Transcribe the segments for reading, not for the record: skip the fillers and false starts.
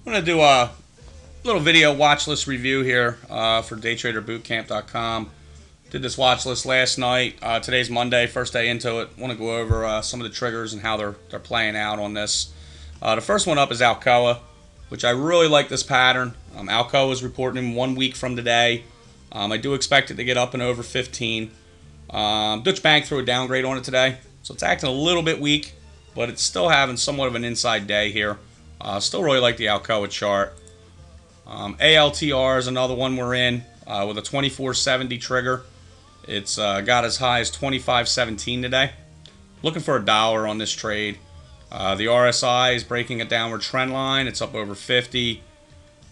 I'm going to do a little video watch list review here for daytraderbootcamp.com. Did this watch list last night. Today's Monday, first day into it. Want to go over some of the triggers and how they're playing out on this. The first one up is Alcoa, which I really like this pattern. Alcoa is reporting 1 week from today. I do expect it to get up and over 15. Deutsche Bank threw a downgrade on it today, so it's acting a little bit weak, but it's still having somewhat of an inside day here. Still really like the Alcoa chart. ALTR is another one we're in with a 2470 trigger. It's got as high as 2517 today. Looking for $1 on this trade. The RSI is breaking a downward trend line. It's up over 50.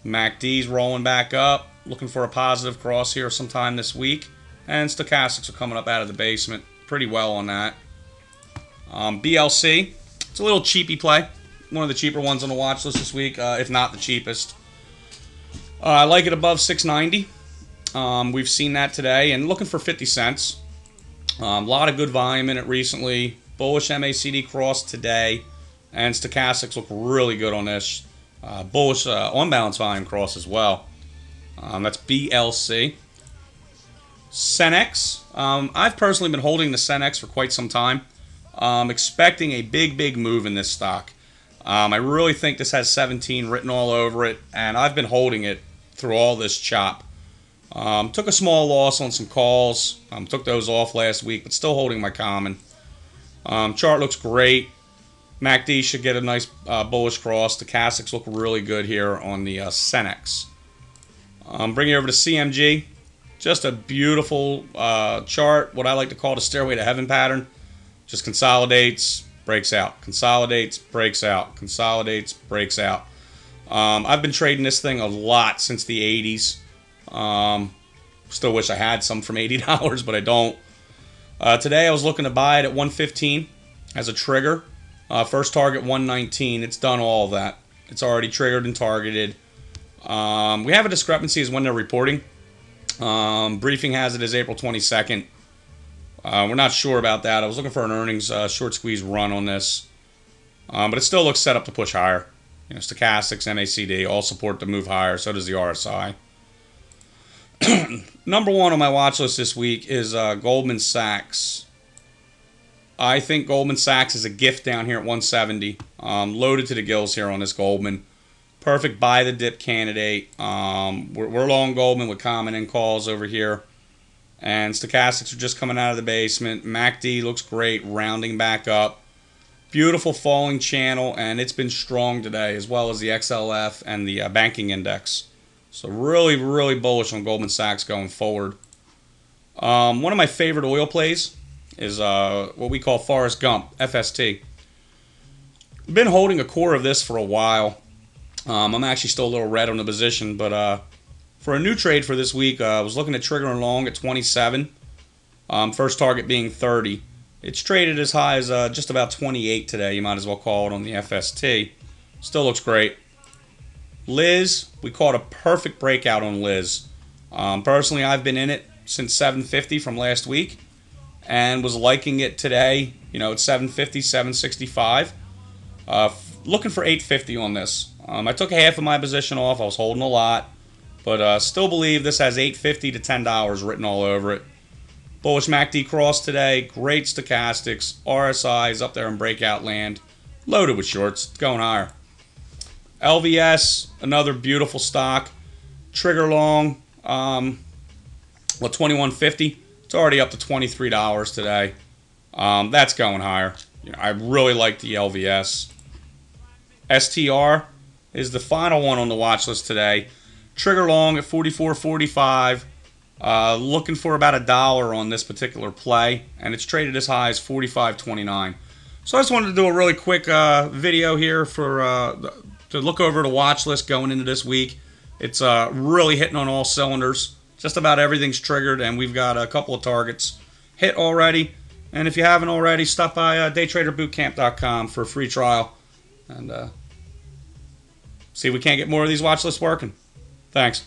MACD's rolling back up. Looking for a positive cross here sometime this week. And stochastics are coming up out of the basement pretty well on that. BLC, it's a little cheapy play. One of the cheaper ones on the watch list this week, if not the cheapest. I like it above 690. We've seen that today, and looking for 50 cents. A lot of good volume in it recently. Bullish MACD cross today, and stochastics look really good on this. Bullish on-balance volume cross as well. That's BLC. Cenex. I've personally been holding the Cenex for quite some time. Expecting a big move in this stock. I really think this has 17 written all over it, and I've been holding it through all this chop. Took a small loss on some calls. Took those off last week, but still holding my common. Chart looks great. MACD should get a nice bullish cross. The stochastics look really good here on the Cenex. Bring it over to CMG. Just a beautiful chart, what I like to call the stairway to heaven pattern. Just consolidates, breaks out, consolidates, breaks out, consolidates, breaks out. I've been trading this thing a lot since the 80s. Still wish I had some from $80, but I don't. Today I was looking to buy it at 115 as a trigger. First target 119. It's done all of that. It's already triggered and targeted. We have a discrepancy as when they're reporting. Briefing has it as April 22nd. We're not sure about that. I was looking for an earnings short squeeze run on this. But it still looks set up to push higher. You know, stochastics, MACD, all support to move higher. So does the RSI. Number one on my watch list this week is Goldman Sachs. I think Goldman Sachs is a gift down here at 170. Loaded to the gills here on this Goldman. Perfect buy the dip candidate. We're long Goldman with common in calls over here. And stochastics are just coming out of the basement. MACD looks great, rounding back up. Beautiful falling channel, and it's been strong today, as well as the XLF and the banking index. So really bullish on Goldman Sachs going forward. One of my favorite oil plays is what we call Forrest Gump, FST. I've been holding a core of this for a while. I'm actually still a little red on the position, but for a new trade for this week, I was looking at triggering long at 27. First target being 30. It's traded as high as just about 28 today. You might as well call it on the FST. Still looks great. Liz, we caught a perfect breakout on Liz. Personally, I've been in it since 750 from last week and was liking it today. You know, it's 750, 765. Looking for 850 on this. I took half of my position off. I was holding a lot. But still believe this has $8.50 to $10 written all over it. Bullish MACD cross today. Great stochastics. RSI is up there in breakout land. Loaded with shorts. It's going higher. LVS, another beautiful stock. Trigger long. 2150. It's already up to $23 today. That's going higher. You know, I really like the LVS. STR is the final one on the watch list today. Trigger long at 44.45. Looking for about $1 on this particular play, and it's traded as high as 45.29. So I just wanted to do a really quick video here for to look over the watch list going into this week. It's really hitting on all cylinders. Just about everything's triggered, and we've got a couple of targets hit already. And if you haven't already, stop by daytraderbootcamp.com for a free trial and see if we can't get more of these watch lists working. Thanks.